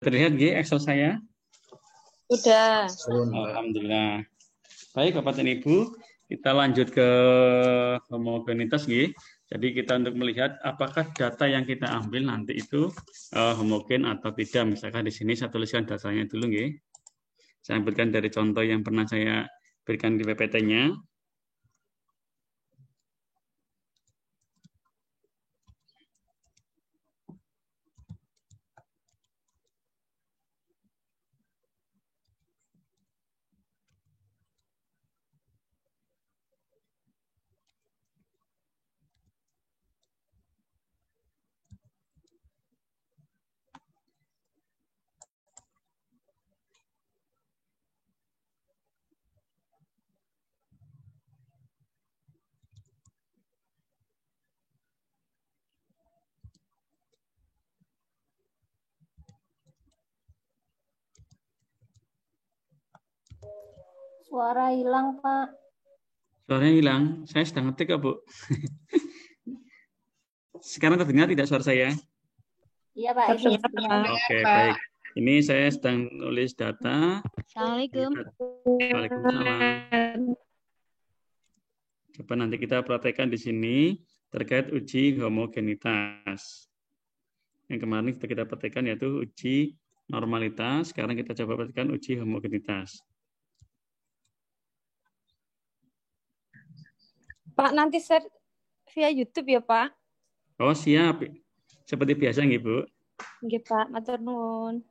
terlihat G Excel saya? Sudah. Alhamdulillah. Baik Bapak dan Ibu, kita lanjut ke homogenitas G. Jadi kita untuk melihat apakah data yang kita ambil nanti itu homogen atau tidak. Misalkan di sini saya tuliskan datanya dulu G. Saya ambilkan dari contoh yang pernah saya berikan di PPT-nya. Suara hilang, Pak. Suaranya hilang. Saya sedang ngetik kok, Bu. Sekarang terdengar tidak suara saya? Iya, Pak. Oke, baik. Ini saya sedang nulis data. Assalamualaikum. Waalaikumsalam. Coba nanti kita praktekkan di sini terkait uji homogenitas. Yang kemarin kita praktekkan yaitu uji normalitas. Sekarang kita coba praktekkan uji homogenitas. Pak, nanti share via YouTube ya, Pak? Oh, siap. Seperti biasa, nggih, Bu. Nggih, Pak. Matur nuwun.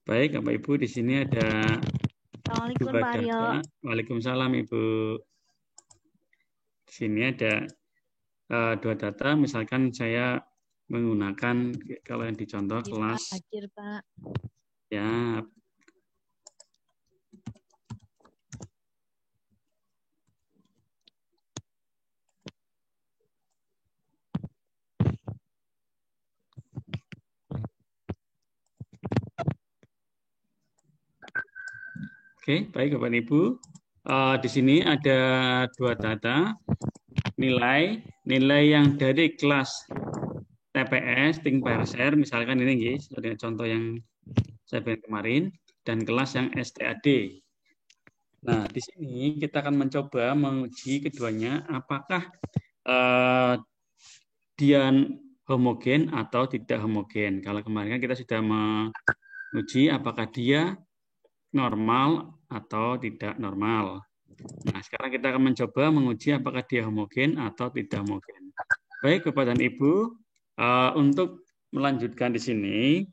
Baik, Bapak Ibu, di sini ada Assalamualaikum, dua Pak Aryo. data. Waalaikumsalam, Ibu. Di sini ada dua data. Misalkan saya menggunakan kalau yang dicontoh kelas. Hadir, Pak. Ya. Oke, baik Bapak dan Ibu. Di sini ada dua data. Nilai yang dari kelas TPS, Think Parser, misalkan ini guys, ada contoh yang saya berikan kemarin, dan kelas yang STAD. Nah, di sini kita akan mencoba menguji keduanya, apakah dia homogen atau tidak homogen. Kalau kemarin kan kita sudah menguji apakah dia normal atau tidak normal. Nah, sekarang kita akan mencoba menguji apakah dia homogen atau tidak homogen. Baik, Bapak dan Ibu, untuk melanjutkan di sini,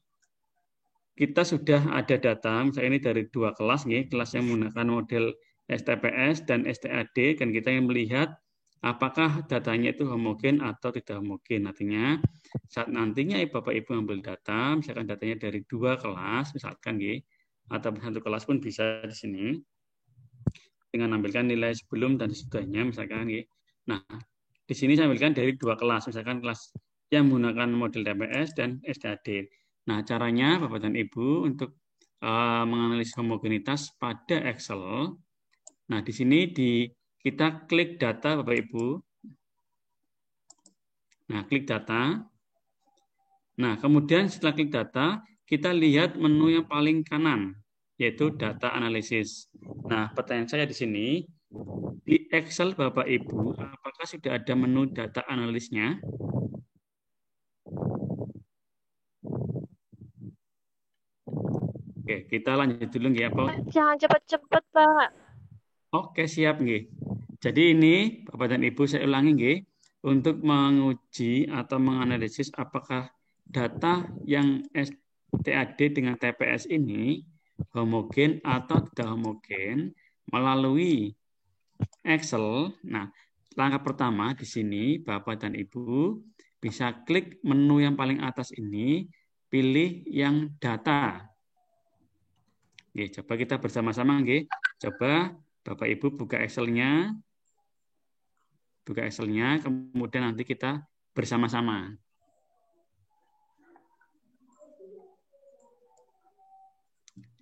kita sudah ada data, misalnya ini dari dua kelas, nih, kelas yang menggunakan model STPS dan STAD, dan kita yang melihat apakah datanya itu homogen atau tidak homogen. Artinya, saat nantinya Bapak Ibu ambil data, misalkan datanya dari dua kelas, misalkan, nih, atau satu kelas pun bisa di sini, dengan ambilkan nilai sebelum dan sesudahnya, misalkan. Nah, di sini saya ambilkan dari dua kelas, misalkan kelas yang menggunakan model TPS dan STAD. Nah, caranya Bapak dan Ibu untuk menganalisis homogenitas pada Excel. Nah, di sini kita klik data Bapak Ibu. Nah, klik data. Nah, kemudian setelah klik data, kita lihat menu yang paling kanan, yaitu data analisis. Nah, pertanyaan saya di sini, di Excel Bapak Ibu, apakah sudah ada menu data analisnya? Oke, kita lanjut dulu nggih, Pak. Jangan cepat-cepat, Pak. Oke, siap nggih. Jadi ini Bapak dan Ibu saya ulangi nggih, untuk menguji atau menganalisis apakah data yang STAD dengan TPS ini homogen atau tidak homogen melalui Excel. Nah, langkah pertama di sini Bapak dan Ibu bisa klik menu yang paling atas ini, pilih yang data. Oke, coba kita bersama-sama nggih. Coba Bapak Ibu buka Excel-nya. Buka Excel-nya, kemudian nanti kita bersama-sama.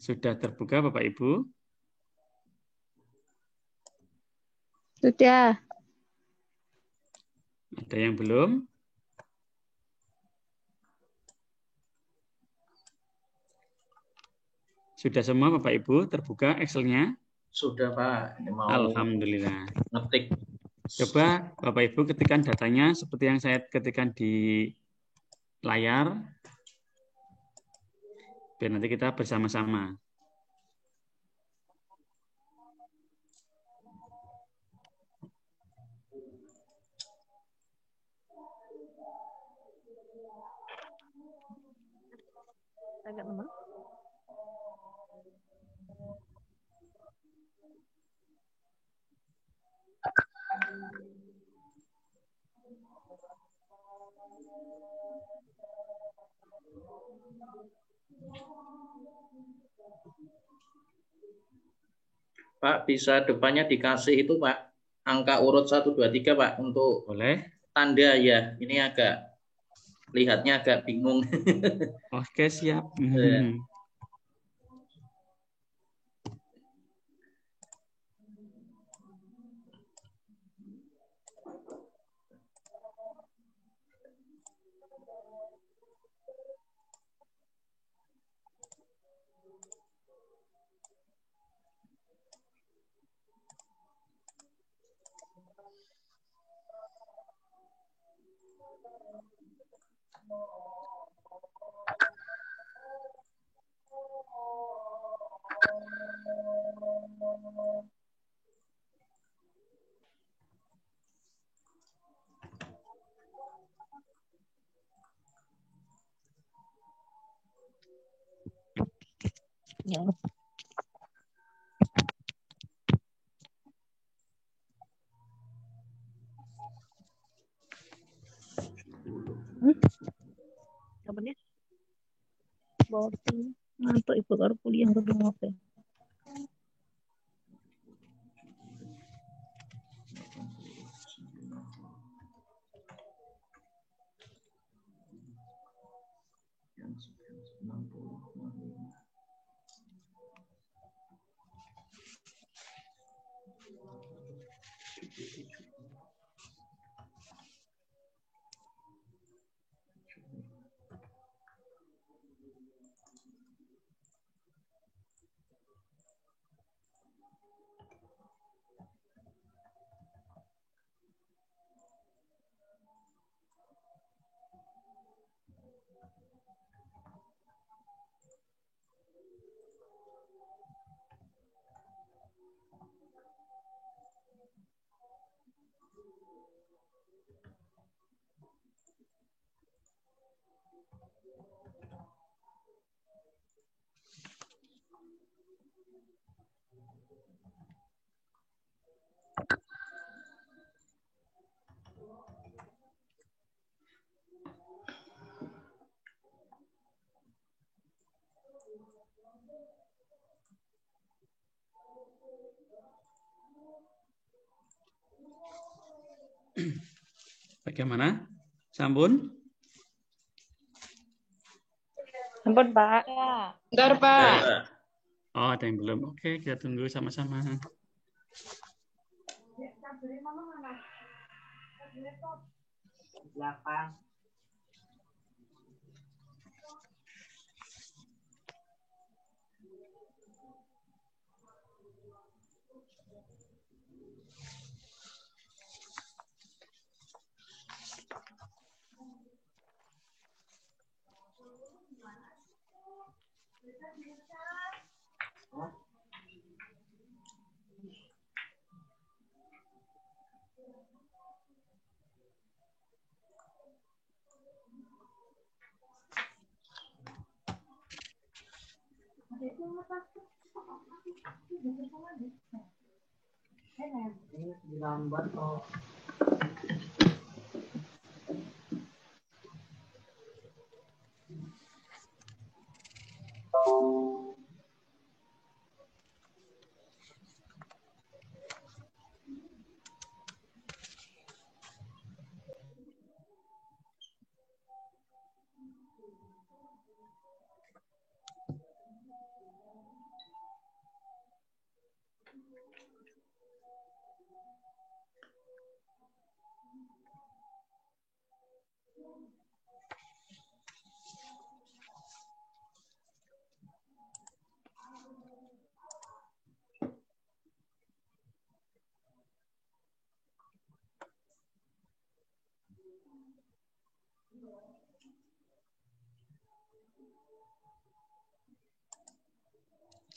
Sudah terbuka Bapak Ibu? Sudah. Ada yang belum? Sudah semua Bapak Ibu terbuka Excel-nya? Sudah Pak, ini mau Alhamdulillah. ngetik. Coba Bapak Ibu ketikkan datanya seperti yang saya ketikkan di layar. Biar nanti kita bersama-sama. Agak lemah. Pak, bisa depannya dikasih itu Pak, angka urut 1, 2, 3 Pak, untuk Boleh? tanda ya. Ini agak, lihatnya agak bingung. Oke, siap. Ya. Kapan ya? Bosen. Ngantuk ibu baru kuliah udah ngopi. Bagaimana? Sampun? Ampun, Pak. Bentar, Pak. Ya, Oh, ada yang belum. Oke, kita tunggu sama-sama.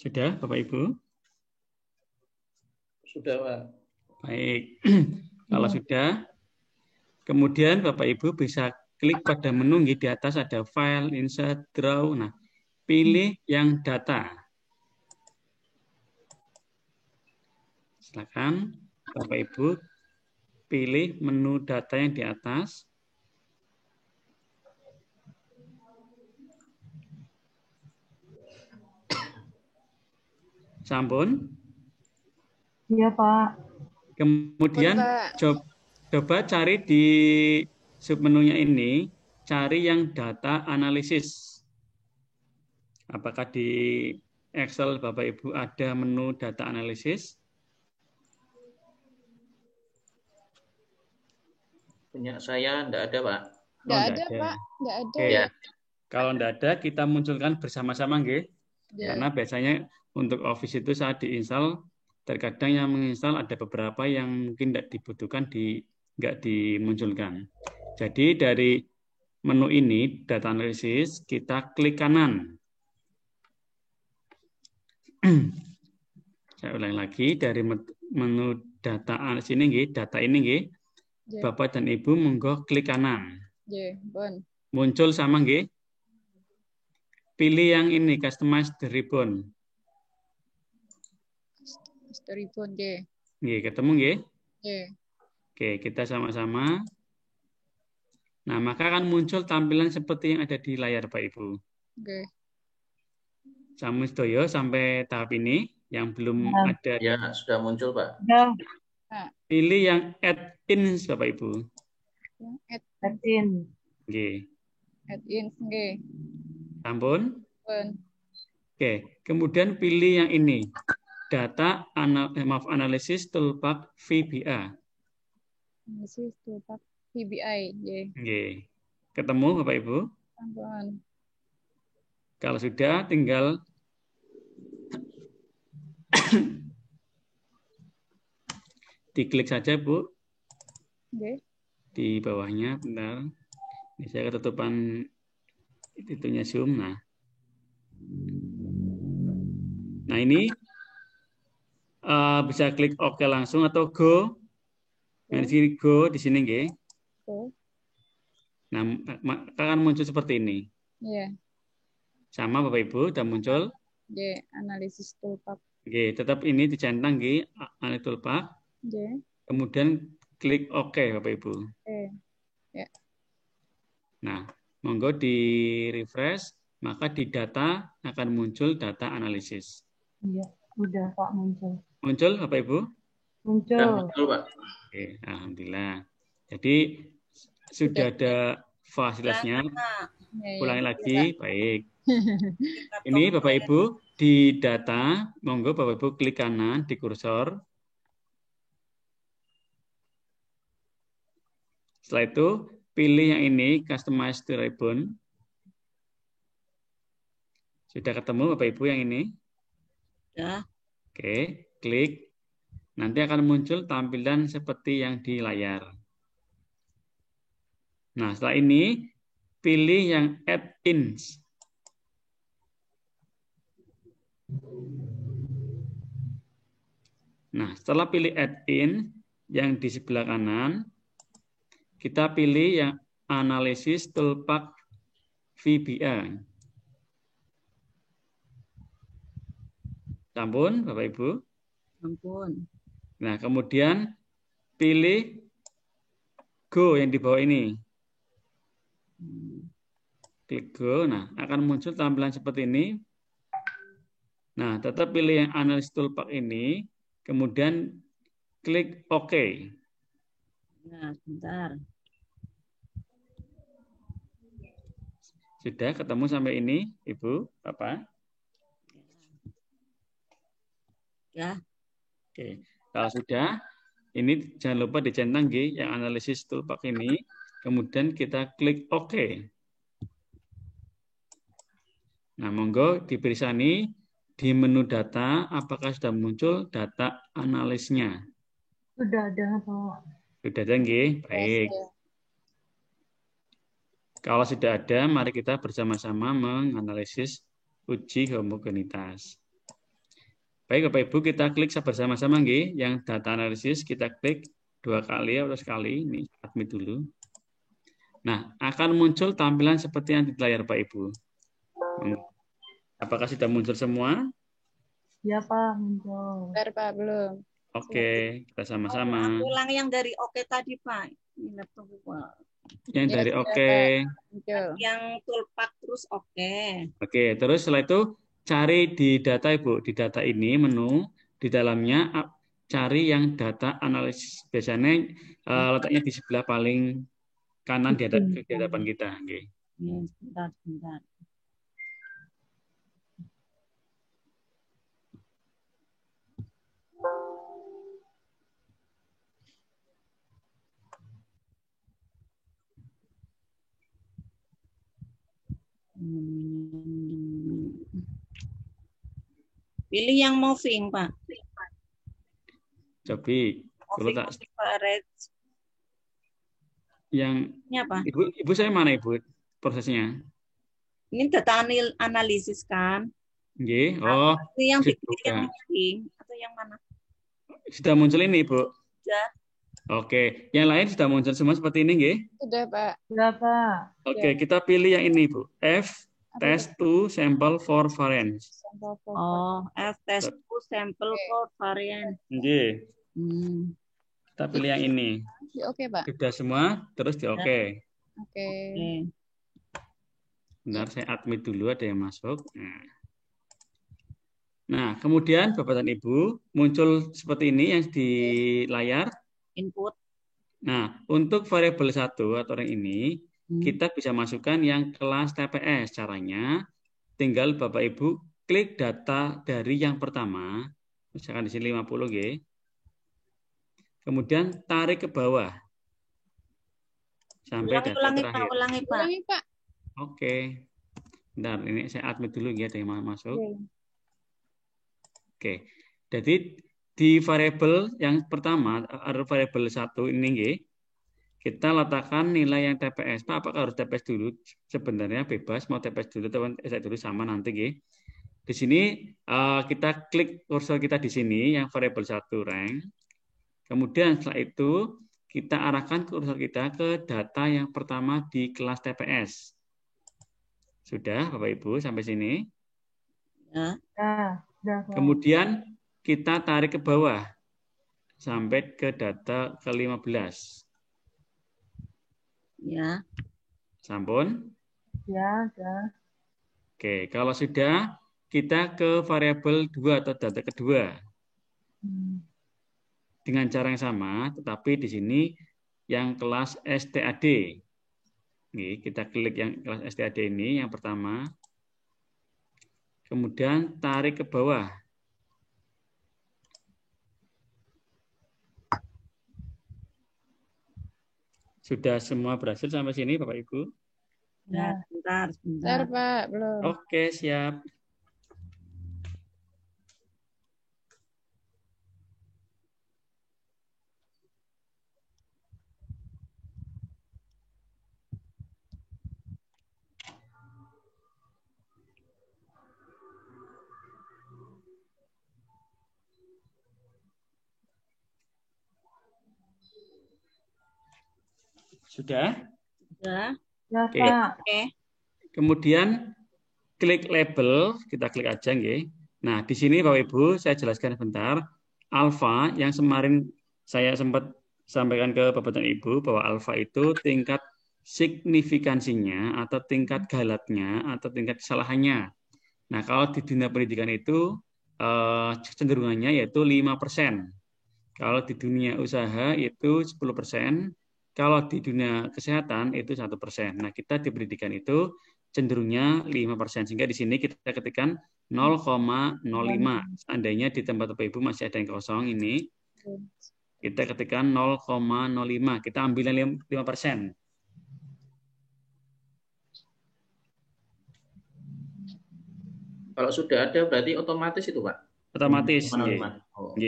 Sudah, Bapak Ibu? Sudah, Pak. Baik. Kalau sudah, kemudian Bapak Ibu bisa klik pada menu di atas ada file, insert, draw. Nah, pilih yang data. Silakan Bapak Ibu pilih menu data yang di atas. Sampun? Iya, Pak. Kemudian coba cari di submenunya ini, cari yang data analisis. Apakah di Excel Bapak Ibu ada menu data analisis? Punya saya enggak ada, Pak. Nggak Oh, ada, Pak. Nggak ada. Oke. Ya. Kalau enggak ada, kita munculkan bersama-sama, nggih. Ya. Karena biasanya untuk Office itu saat diinstal, terkadang yang menginstal ada beberapa yang mungkin tidak dibutuhkan, nggak dimunculkan. Jadi dari menu ini, data analisis, kita klik kanan. Saya ulang lagi, dari menu data sini, data ini, Ya. Bapak dan Ibu monggo klik kanan. Ya, bon. Muncul sama, nggih. Pilih yang ini, customize the ribbon. Story bon, ya. Nggih, ketemu, nggih? Ya. Oke, kita sama-sama. Nah, maka akan muncul tampilan seperti yang ada di layar, Pak Ibu. Oke. Sami sedaya sampai tahap ini yang belum ada. Ya, sudah muncul, Pak. Udah. Pilih yang add-in, Bapak Ibu. Add In. Nggih. in, oke. Sampun? Bon. Oke, kemudian pilih yang ini. Data analisis toolbar VBA. Analisis toolbar VBI, ya. Nggih. Ketemu Bapak Ibu? Bon. Kalau sudah tinggal diklik saja, Bu. Oke. Di bawahnya, bentar. Ini saya ketutupan itunya Zoom. Nah ini bisa klik OK langsung atau Go. Nah, di sini Go di sini, nggih. Oke. Nah, akan muncul seperti ini. Ya. Sama Bapak Ibu, sudah muncul. Ya, analisis toolbar. Oke, tetap ini dicentang, nggih, analisis toolbar. Ya. Kemudian klik OK, Bapak Ibu. Oke. Ya. Nah, monggo di refresh, maka di data akan muncul data analisis. Iya, udah Pak muncul. Muncul, Bapak Ibu? Muncul. Sudah muncul, Pak. Oke, alhamdulillah. Jadi sudah ada fasilitasnya. Ya, Ulangi ya. lagi, baik. Ini Bapak Ibu di data, monggo Bapak Ibu klik kanan di kursor. Setelah itu pilih yang ini, customize the ribbon. Sudah ketemu Bapak Ibu yang ini? Ya. Oke, klik. Nanti akan muncul tampilan seperti yang di layar. Nah, setelah ini pilih yang add-ins. Nah, setelah pilih add-in yang di sebelah kanan, kita pilih yang analisis toolbar VBA. Sampun, Bapak Ibu? Ampun. Nah, kemudian pilih Go yang di bawah ini. Klik Go. Nah, akan muncul tampilan seperti ini. Nah, tetap pilih yang analisis toolbar ini. Kemudian klik OK. Nah, sebentar. Sudah ketemu sampai ini, Ibu, Bapak? Ya. Oke. Kalau sudah, ini jangan lupa dicentang yang analisis toolbar ini. Kemudian kita klik OK. Nah, monggo diperisani di menu data, apakah sudah muncul data analisnya? Sudah ada, Pak. Sudah ada, nggih? Baik. Kalau sudah ada, mari kita bersama-sama menganalisis uji homogenitas. Baik Bapak Ibu, kita klik bersama-sama nggih. Yang data analisis kita klik 2 kali atau sekali. Ini admit dulu. Nah, akan muncul tampilan seperti yang di layar Pak Ibu. Apakah sudah muncul semua? Ya Pak, muncul. Bentar, Pak, belum. Oke, kita sama-sama. Ulang yang dari oke tadi Pak. Ini laptop Pak. Yang Ya, dari sudah, oke. Pak. Muncul. Yang toolpath terus oke. Oke, terus setelah itu cari di data Ibu. Di data ini menu, di dalamnya cari yang data analisis. Biasanya letaknya di sebelah paling kanan di hadapan kita. Oke. Ya, sebentar. Pilih yang moving, Pak. Cobi, kalau tak Moving Pak Red. yang Ini apa? Ibu saya mana Ibu prosesnya? Ini data analisis kan? Nggih. Oh, Ini yang sudah dipilih yang moving atau yang mana? sudah muncul ini Ibu. Sudah. Oke, yang lain sudah muncul semua seperti ini nggih? Sudah, Pak. Sudah, Pak. Oke, kita pilih yang ini Ibu. F test to sample for variance. Oh, F test to sample for variant. Nggih. Kita pilih yang ini. Di oke, Pak. Sudah semua, terus di oke. Oke. Bentar, saya admit dulu ada yang masuk. Nah, kemudian Bapak dan Ibu muncul seperti ini yang di layar. Input. Nah, untuk variabel 1 atau yang ini, kita bisa masukkan yang kelas TPS. Caranya, tinggal Bapak Ibu klik data dari yang pertama. Misalkan di sini 50 G. Kemudian tarik ke bawah. Sampai data terakhir. Ulangi, Pak. Oke. Bentar, ini saya admit dulu ya, ada yang masuk. Oke. Jadi di variabel yang pertama, ada variabel 1 ini kita letakkan nilai yang TPS. Pak, apakah harus TPS dulu? Sebenarnya bebas, mau TPS dulu atau SI dulu sama nanti. Di sini kita klik kursor kita di sini, yang variabel 1 rank. Kemudian setelah itu, kita arahkan kursor kita ke data yang pertama di kelas TPS. Sudah, Bapak Ibu, sampai sini? Ya. Kemudian kita tarik ke bawah sampai ke data ke-15. Ya. Sampun? Ya, sudah. Oke, kalau sudah, kita ke variabel 2 atau data kedua. Dengan cara yang sama, tetapi di sini yang kelas STAD. Nih, kita klik yang kelas STAD ini, yang pertama. Kemudian tarik ke bawah. Sudah semua berhasil sampai sini, Bapak Ibu? Ya, Bentar, Pak. Belum. Oke, siap. Sudah? Sudah. Oke. Kemudian klik label, kita klik aja nggih. Nah, di sini Bapak Ibu saya jelaskan sebentar. Alfa yang kemarin saya sempat sampaikan ke Bapak dan Ibu bahwa alfa itu tingkat signifikansinya atau tingkat galatnya atau tingkat kesalahannya. Nah, kalau di dunia pendidikan itu cenderungannya yaitu 5%. Kalau di dunia usaha itu 10%. Kalau di dunia kesehatan itu 1%. Nah, kita di pendidikan itu cenderungnya 5%. Sehingga di sini kita ketikkan 0,05. Seandainya di tempat Bapak Ibu masih ada yang kosong ini, kita ketikkan 0,05. Kita ambil 5%. Kalau sudah ada berarti otomatis itu, Pak? Otomatis. 0,05. Oh.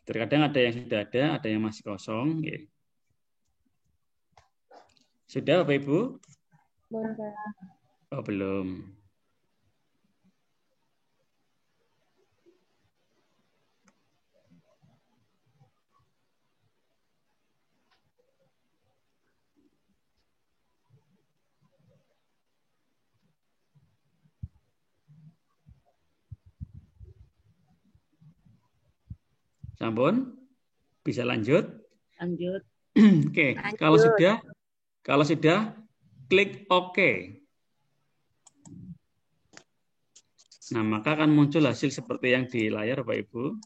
Terkadang ada yang sudah ada yang masih kosong. Sudah, Bapak Ibu? Belum, Pak. Oh, belum. Sampun? Bisa lanjut? Lanjut. Oke, Lanjut. kalau sudah klik OK. Nah, maka akan muncul hasil seperti yang di layar Bapak Ibu.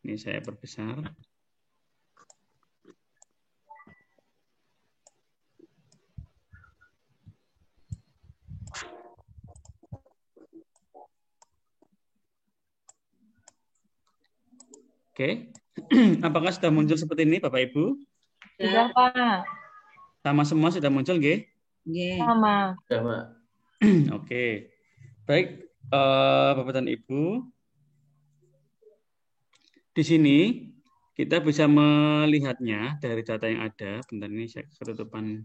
Ini saya perbesar. Oke. Apakah sudah muncul seperti ini Bapak Ibu? Sudah, Pak. Sama semua sudah muncul, nggih? Nggih. Sama. Ya, Pak. Oke. Baik, Bapak dan Ibu. Di sini kita bisa melihatnya dari data yang ada. Bentar, ini saya ketutupan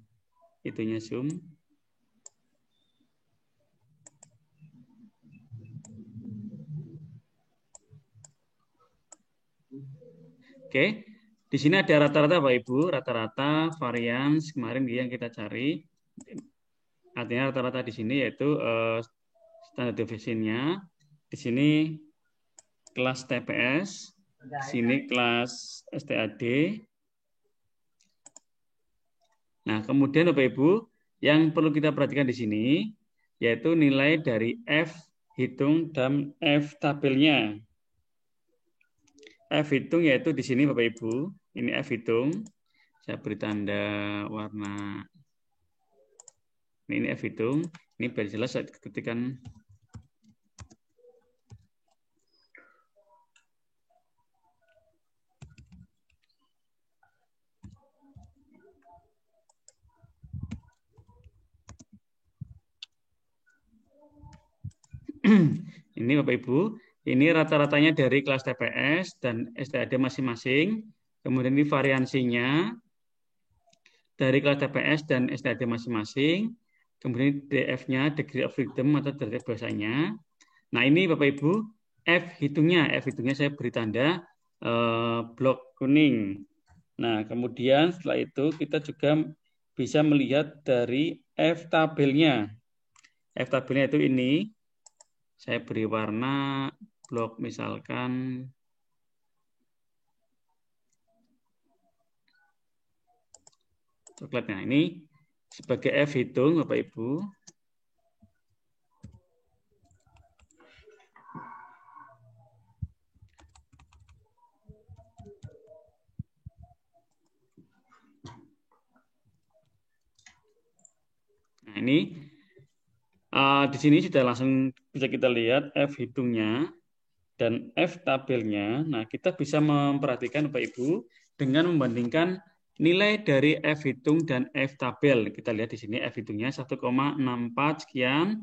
itunya Zoom. Oke, di sini ada rata-rata Bapak Ibu, rata-rata varians kemarin yang kita cari. Artinya rata-rata di sini yaitu standar deviation-nya. Di sini kelas TPS, di sini kelas STAD. Nah, kemudian Bapak Ibu, yang perlu kita perhatikan di sini yaitu nilai dari F hitung dan F tabelnya. F hitung yaitu di sini Bapak Ibu, ini F hitung. Saya beri tanda warna. Ini F hitung. Ini biar jelas saya ketikkan. Ini Bapak Ibu, ini rata-ratanya dari kelas TPS dan STAD masing-masing. Kemudian ini variansinya dari kelas TPS dan STAD masing-masing. Kemudian DF-nya, degree of freedom atau derajat bahasanya. Nah ini Bapak Ibu, F hitungnya saya beri tanda blok kuning. Nah kemudian setelah itu kita juga bisa melihat dari F tabelnya. F tabelnya itu ini. Saya beri warna blok misalkan coklat. Nah, ini sebagai F hitung Bapak Ibu. Nah, ini di sini sudah langsung bisa kita lihat F hitungnya dan F tabelnya. Nah, kita bisa memperhatikan Bapak Ibu dengan membandingkan nilai dari F hitung dan F tabel. Kita lihat di sini F hitungnya 1,64 sekian.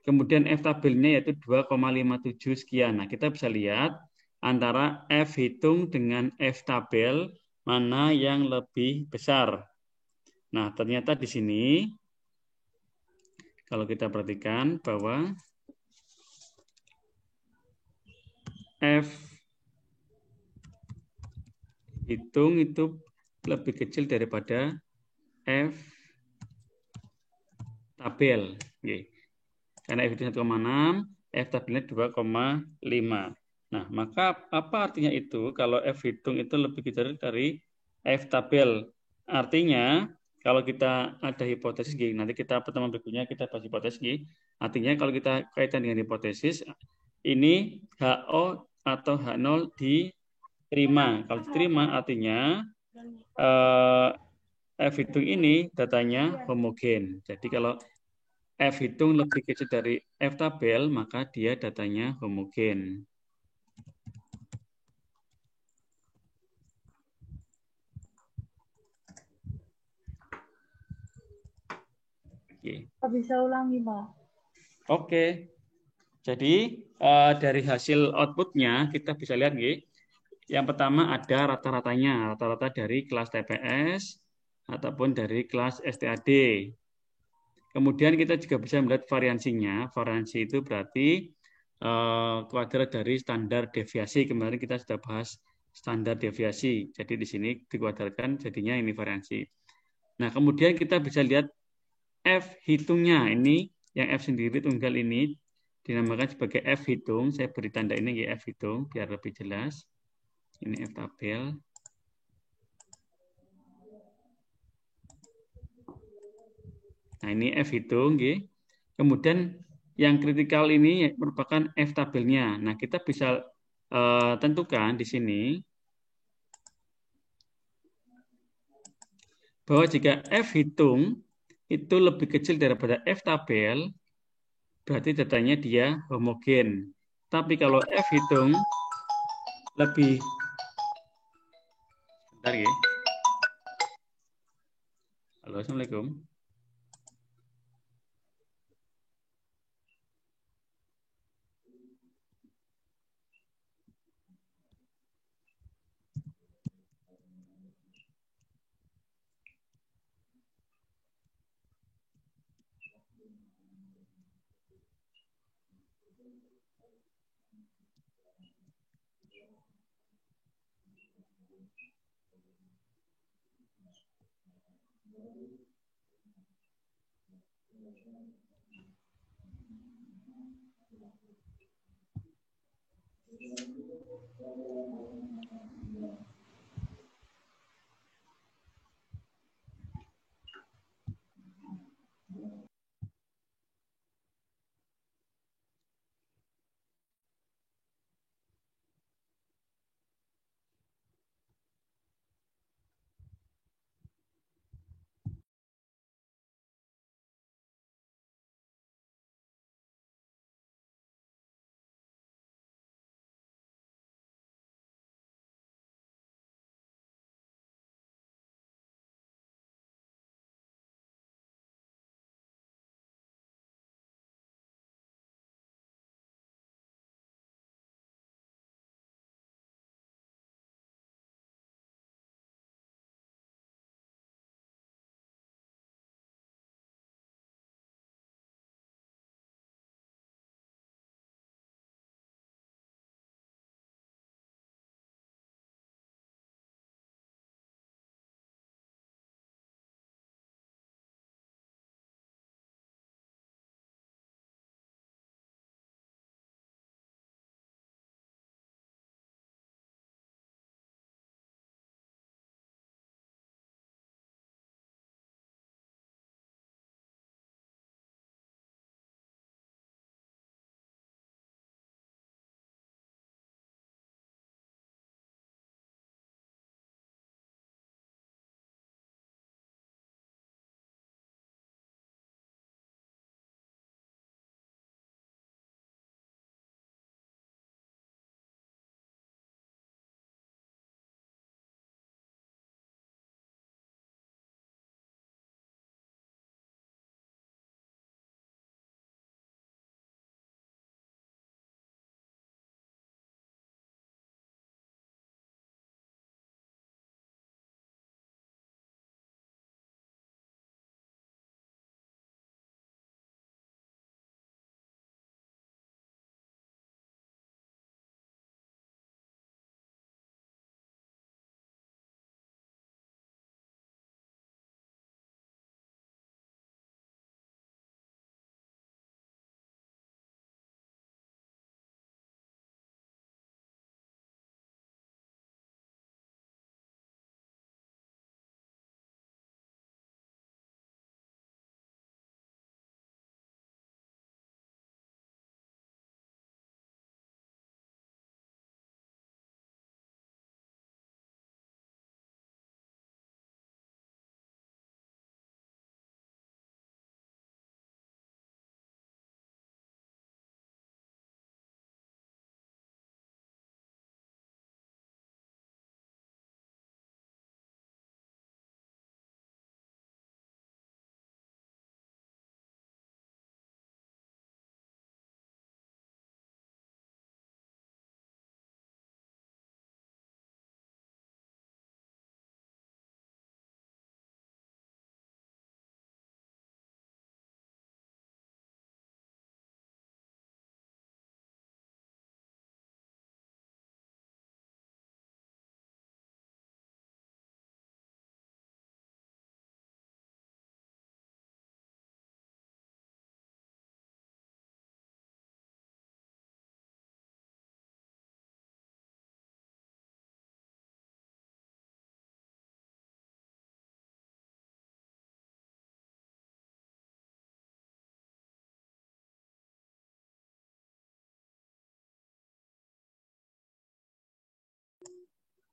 Kemudian F tabelnya yaitu 2,57 sekian. Nah, kita bisa lihat antara F hitung dengan F tabel mana yang lebih besar. Nah, ternyata di sini kalau kita perhatikan bahwa F hitung itu lebih kecil daripada F tabel. Karena F hitung 1,6, F tabelnya 2,5. Nah, maka apa artinya itu kalau F hitung itu lebih kecil dari F tabel? Artinya, kalau kita ada hipotesis, nanti kita pertemuan berikutnya kita bahas hipotesis. Artinya kalau kita kaitan dengan hipotesis, ini HO atau H0 diterima. Kalau diterima artinya F hitung ini datanya homogen. Jadi kalau F hitung lebih kecil dari F tabel, maka dia datanya homogen. Bisa ulangi, Pak. Oke. Jadi dari hasil outputnya kita bisa lihat, yang pertama ada rata-ratanya, rata-rata dari kelas TPS ataupun dari kelas STAD. Kemudian kita juga bisa melihat variansinya. Variansi itu berarti kuadrat dari standar deviasi. Kemarin kita sudah bahas standar deviasi. Jadi di sini dikuadratkan jadinya ini variansi. Nah, kemudian kita bisa lihat F hitungnya. Ini yang F sendiri tunggal ini dinamakan sebagai F hitung. Saya beri tanda ini F hitung biar lebih jelas. Ini F tabel. Nah, ini F hitung. Kemudian yang kritikal ini merupakan F tabelnya. Nah, kita bisa tentukan di sini bahwa jika F hitung itu lebih kecil daripada F tabel, berarti datanya dia homogen. Tapi kalau F hitung lebih, bentar ya. Halo, Assalamualaikum.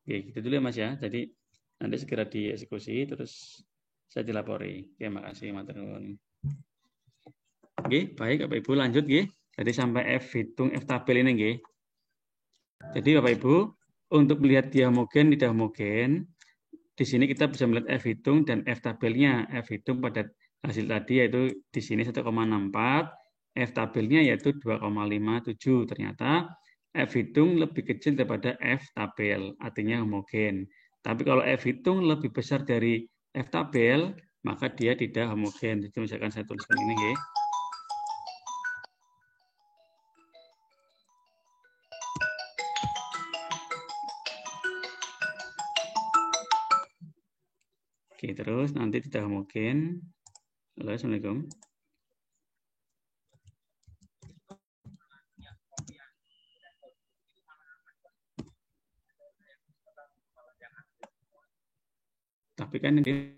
Oke, gitu dulu ya Mas ya. Jadi nanti segera dieksekusi terus saya dilapori. Oke, makasih matur nuwun. Oke, baik Bapak Ibu lanjut nggih. Jadi sampai F hitung F tabel ini nggih. Jadi Bapak Ibu, untuk melihat dia homogen tidak homogen, di sini kita bisa melihat F hitung dan F tabelnya. F hitung pada hasil tadi yaitu di sini 1,64, F tabelnya yaitu 2,57. Ternyata F hitung lebih kecil daripada F tabel, artinya homogen. Tapi kalau F hitung lebih besar dari F tabel, maka dia tidak homogen. Jadi misalkan saya tuliskan ini ya. Oke, terus nanti tidak homogen. Halo, Assalamualaikum. Tapi kan ini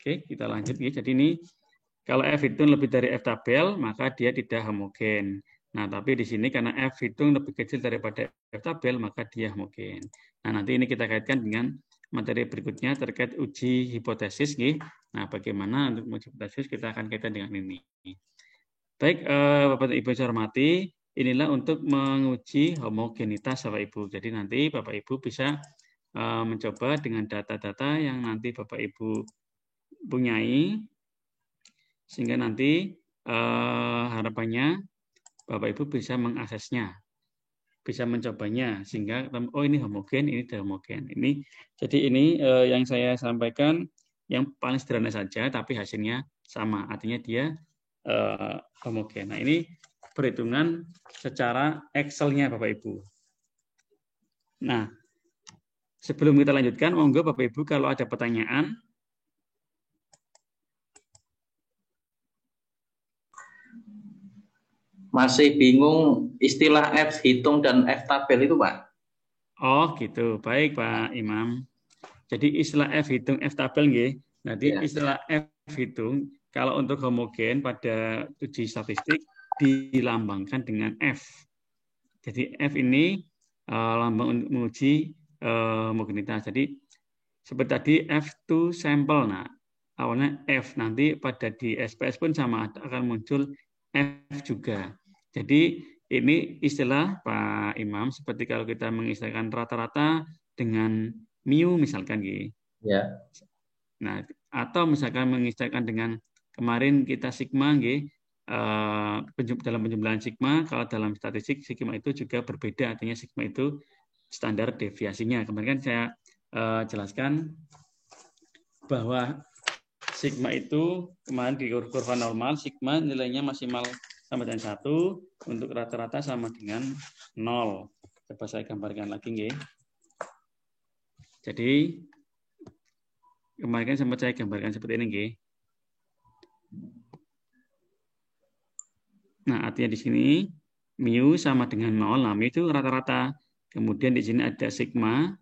Oke, kita lanjut ya. Jadi ini kalau F hitung lebih dari F tabel, maka dia tidak homogen. Nah, tapi di sini karena F hitung lebih kecil daripada F tabel, maka dia homogen. Nah, nanti ini kita kaitkan dengan materi berikutnya terkait uji hipotesis. Nah, bagaimana untuk uji hipotesis kita akan kaitkan dengan ini. Baik, Bapak Ibu saya hormati, inilah untuk menguji homogenitas Bapak Ibu. Jadi nanti Bapak Ibu bisa mencoba dengan data-data yang nanti Bapak Ibu punyai, sehingga nanti harapannya Bapak Ibu bisa mengaksesnya, bisa mencobanya, sehingga oh ini homogen, ini tidak homogen. Jadi ini yang saya sampaikan yang paling sederhana saja, tapi hasilnya sama, artinya dia homogen. Nah ini perhitungan secara Excel-nya Bapak Ibu. Nah sebelum kita lanjutkan, monggo Bapak Ibu kalau ada pertanyaan. Masih bingung istilah F hitung dan F tabel itu, Pak. Oh gitu, baik Pak Imam. Jadi istilah F hitung, F tabel nggih. Nanti istilah F hitung kalau untuk homogen pada uji statistik dilambangkan dengan F. Jadi F ini lambang untuk menguji homogenitas. Jadi seperti tadi F2 sampel. Nah, awalnya F, nanti pada di SPS pun sama akan muncul F juga. Jadi ini istilah Pak Imam seperti kalau kita mengistilahkan rata-rata dengan mu misalkan gitu. Ya. Nah, atau misalkan mengistilahkan dengan kemarin kita sigma gitu. Dalam penjumlahan sigma, kalau dalam statistik sigma itu juga berbeda, artinya sigma itu standar deviasinya. Kemarin kan saya jelaskan bahwa sigma itu kemarin di kurva normal, sigma nilainya maksimal sama dengan 1, untuk rata-rata sama dengan 0. Coba saya gambarkan lagi nggih. Jadi kemarin kan sempat saya gambarkan seperti ini nggih. Nah, artinya di sini mu sama dengan 0, nah mu itu rata-rata. Kemudian di sini ada sigma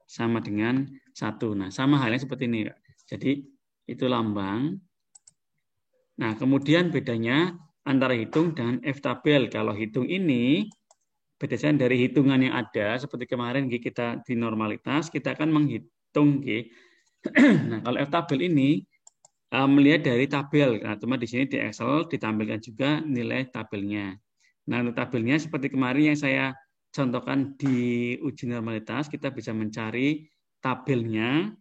sama dengan 1. Nah, sama halnya seperti ini. Jadi itu lambang. Nah, kemudian bedanya antara hitung dan F tabel. Kalau hitung ini berdasarkan dari hitungan yang ada, seperti kemarin kita di normalitas, kita akan menghitung. Nah, kalau F tabel ini melihat dari tabel. Nah, cuma di sini di Excel ditampilkan juga nilai tabelnya. Nah, untuk tabelnya seperti kemarin yang saya contohkan di uji normalitas, kita bisa mencari tabelnya.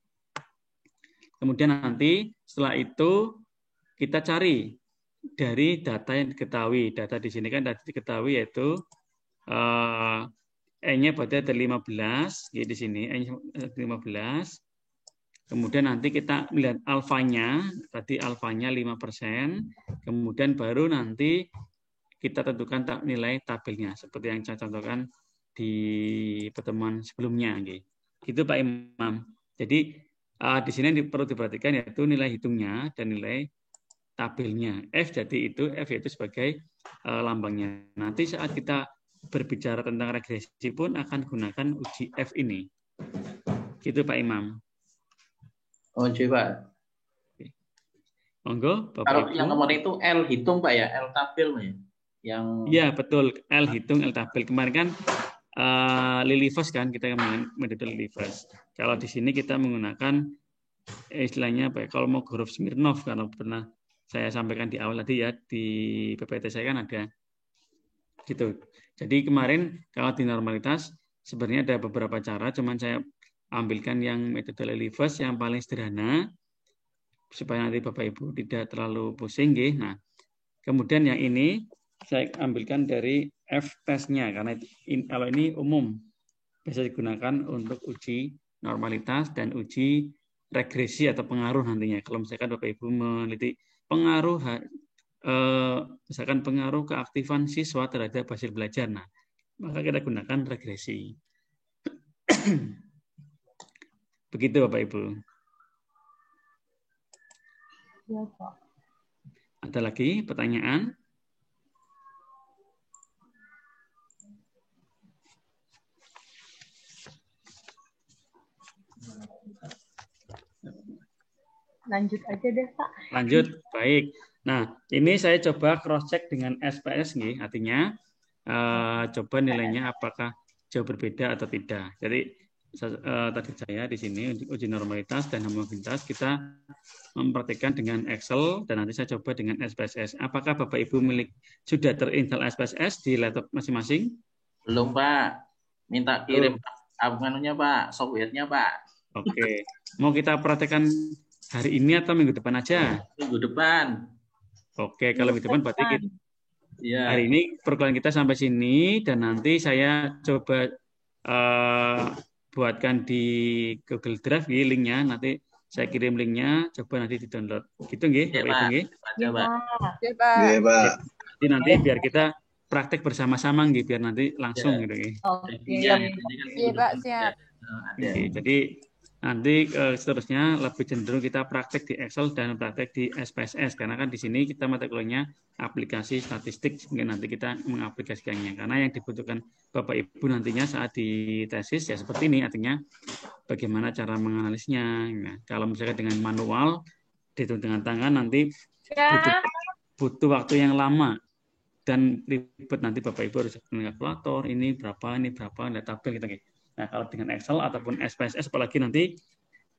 Kemudian nanti setelah itu kita cari dari data yang diketahui. Data di sini kan data diketahui yaitu N-nya berarti ada 15, di sini N-nya 15. Kemudian nanti kita melihat alfanya, tadi alfanya 5%, kemudian baru nanti kita tentukan nilai tabelnya, seperti yang saya contohkan di pertemuan sebelumnya. Gitu Pak Imam. Jadi di sini perlu diperhatikan yaitu nilai hitungnya dan nilai tabelnya. F jadi itu F yaitu sebagai lambangnya. Nanti saat kita berbicara tentang regresi pun akan gunakan uji F ini. Gitu Pak Imam. Oh, Pak. Monggo, Bapak Kalau Ibu. yang kemarin itu L hitung Pak ya, L tabel ya. Yang ya betul, L hitung, L tabel. Kemarin kan Lilliefors kan kita menggunakan metode Lilliefors. Kalau di sini kita menggunakan istilahnya apa ya? Kalau mau huruf Smirnov karena pernah saya sampaikan di awal tadi ya di PPT saya kan ada gitu. Jadi kemarin kalau di normalitas sebenarnya ada beberapa cara, cuman saya ambilkan yang metode Lilliefors yang paling sederhana supaya nanti Bapak Ibu tidak terlalu pusing. Nah, kemudian yang ini saya ambilkan dari F-testnya karena kalau ini umum bisa digunakan untuk uji normalitas dan uji regresi atau pengaruh nantinya. Kalau misalkan Bapak Ibu meneliti pengaruh misalkan pengaruh keaktifan siswa terhadap hasil belajar, nah maka kita gunakan regresi. Begitu Bapak Ibu. Ya, Pak. Ada lagi pertanyaan? Lanjut aja deh, Pak. Lanjut, baik. Nah, ini saya coba cross-check dengan SPS nih, artinya coba nilainya apakah jauh berbeda atau tidak. Jadi tadi saya di sini uji normalitas dan homogenitas kita mempraktikkan dengan Excel dan nanti saya coba dengan SPSS. Apakah Bapak Ibu sudah terinstall SPSS di laptop masing-masing? belum Pak. Minta kirim anunya Pak, software-nya Pak. Oke. Mau kita praktekkan hari ini atau minggu depan aja? Minggu depan. Oke, kalau minggu depan berarti kita Ya. hari ini perkuliahan kita sampai sini dan nanti saya coba buatkan di Google Drive linknya, nanti saya kirim linknya, coba nanti di-download. Gitu nggih, Ya, Bapak Ibu nggih? Ya, Pak. Pak. Iya, Pak. Jadi nanti biar kita praktek bersama-sama nggih, biar nanti langsung gitu nggih. Iya, Pak, siap. Oke, jadi nanti seterusnya lebih cenderung kita praktek di Excel dan praktek di SPSS karena kan di sini kita mata kuliahnya aplikasi statistik, mungkin nanti kita mengaplikasikannya karena yang dibutuhkan Bapak Ibu nantinya saat di tesis ya seperti ini, artinya bagaimana cara menganalisnya. Nah, kalau misalnya dengan manual dihitung dengan tangan nanti butuh waktu yang lama dan ribet, nanti Bapak Ibu harus dengan kalkulator ini berapa, ada tabel gitu. Nah, kalau dengan Excel ataupun SPSS apalagi nanti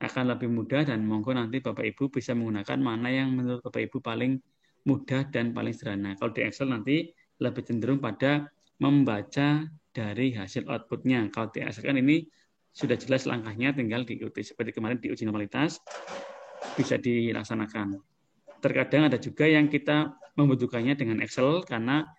akan lebih mudah dan monggo nanti Bapak Ibu bisa menggunakan mana yang menurut Bapak Ibu paling mudah dan paling sederhana. Kalau di Excel nanti lebih cenderung pada membaca dari hasil outputnya. Kalau di Excel kan ini sudah jelas langkahnya, tinggal diikuti. Seperti kemarin di uji normalitas bisa dilaksanakan. Terkadang ada juga yang kita membutuhkannya dengan Excel karena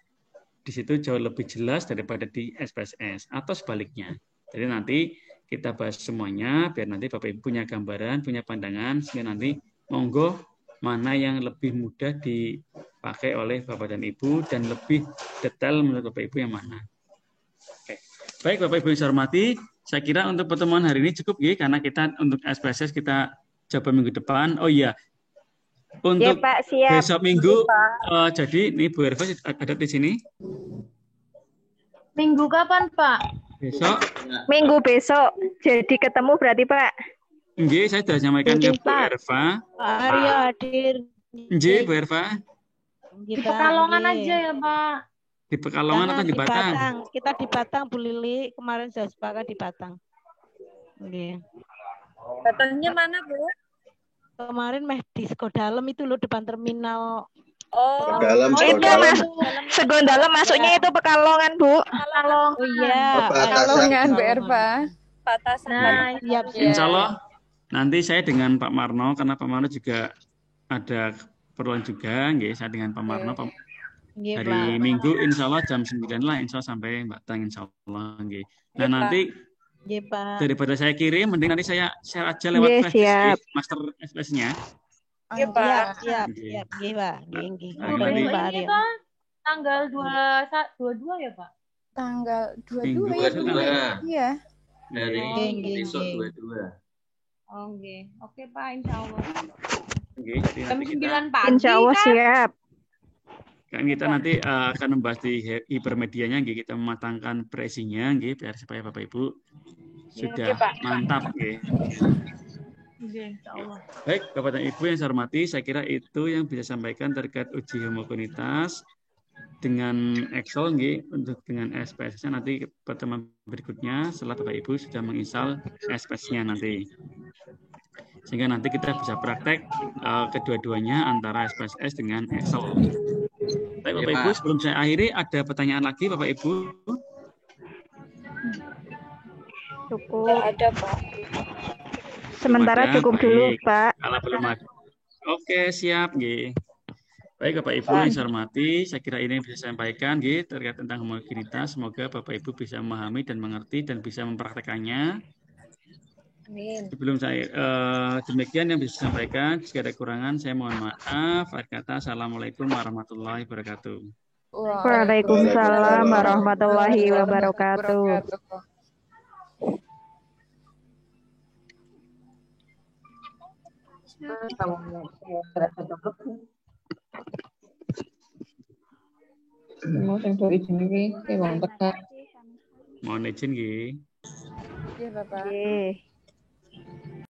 di situ jauh lebih jelas daripada di SPSS atau sebaliknya. Jadi nanti kita bahas semuanya biar nanti Bapak Ibu punya gambaran, punya pandangan sehingga nanti monggo mana yang lebih mudah dipakai oleh Bapak dan Ibu dan lebih detail menurut Bapak Ibu yang mana. Oke. Baik Bapak Ibu yang saya hormati, saya kira untuk pertemuan hari ini cukup ya karena kita untuk SPSS kita coba minggu depan. Oh iya. Untuk ya, Pak, siap. besok minggu jadi ini Bu Erva ada di sini. Minggu kapan, Pak? Besok. Minggu besok. Jadi ketemu berarti, Pak. Nggih, saya sudah sampaikan ke Bu Erva. Pak Aryo hadir. Nggih, Bu Erva. Di Pekalongan aja ya, Pak. Di Pekalongan atau di Batang? Kita di Batang, Bu Lili. Kemarin sudah sepakat di Batang. Nggih. Batangnya mana, Bu? Kemarin di Sekodalam itu loh, depan terminal. Oh, Dalam itu Mas. Segondalam masuknya itu Pekalongan, Bu. Pekalongan. Oh iya. Pekalongan, Bu Erva. Batasan. Nah, iya. Insya Allah nanti saya dengan Pak Marno, karena Pak Marno juga ada keperluan juga, nggih, saya dengan Pak Marno hari Minggu insya Allah jam 9 lah, insya Allah sampai Batang insya Allah, nggih. Nah nanti Nggih, Pak. Daripada saya kirim, mending nanti saya share aja lewat Nggih, flash siap. disk, master SPS-nya. Iya, Siap, Pak. siap, Oke. siap. Nggih, Pak. Nggih, nggih. Nah, Ngoten nanti- niku, Pak Ini Aryo. kan tanggal 22 ya, Pak? Tanggal Minggu 22 ya, Bu? depan. Iya. Dari Nggih, nggih, besok nggih. 22. Oh, nggih. Oke, Pak, insya Allah. Oke, jadi Jam nanti kita 9 pagi Insya Allah kan? siap. kan kita nanti akan membahas di hipermedianya, nggih, kita mematangkan presinya, nggih, biar supaya Bapak Ibu sudah mantap, nggih. Nggih, insya Allah. Baik, Bapak dan Ibu yang saya hormati, saya kira itu yang bisa sampaikan terkait uji homogenitas dengan Excel, nggih, untuk dengan SPS-nya nanti pertemuan berikutnya setelah Bapak Ibu sudah menginstal SPS-nya nanti. Sehingga nanti kita bisa praktek kedua-duanya antara SPSS dengan Excel. Baik, Bapak Ya, Ibu, Pak. sebelum saya akhiri, ada pertanyaan lagi Bapak Ibu? Cukup. Ada, Pak. Sementara ada, cukup dulu, baik. Pak. Kalau belum ada. Oke, siap, nggih. Baik, Bapak Ibu yang saya hormati, saya kira ini yang bisa saya sampaikan, nggih, terkait tentang homogenitas. Semoga Bapak Ibu bisa memahami dan mengerti dan bisa mempraktekannya. Amin. Sebelum saya demikian yang bisa saya sampaikan, jika ada kekurangan saya mohon maaf. Akhir kata, assalamualaikum warahmatullahi wabarakatuh. Waalaikumsalam warahmatullahi wabarakatuh. Mohon izin, nggih. Iya, Bapak. Nggih.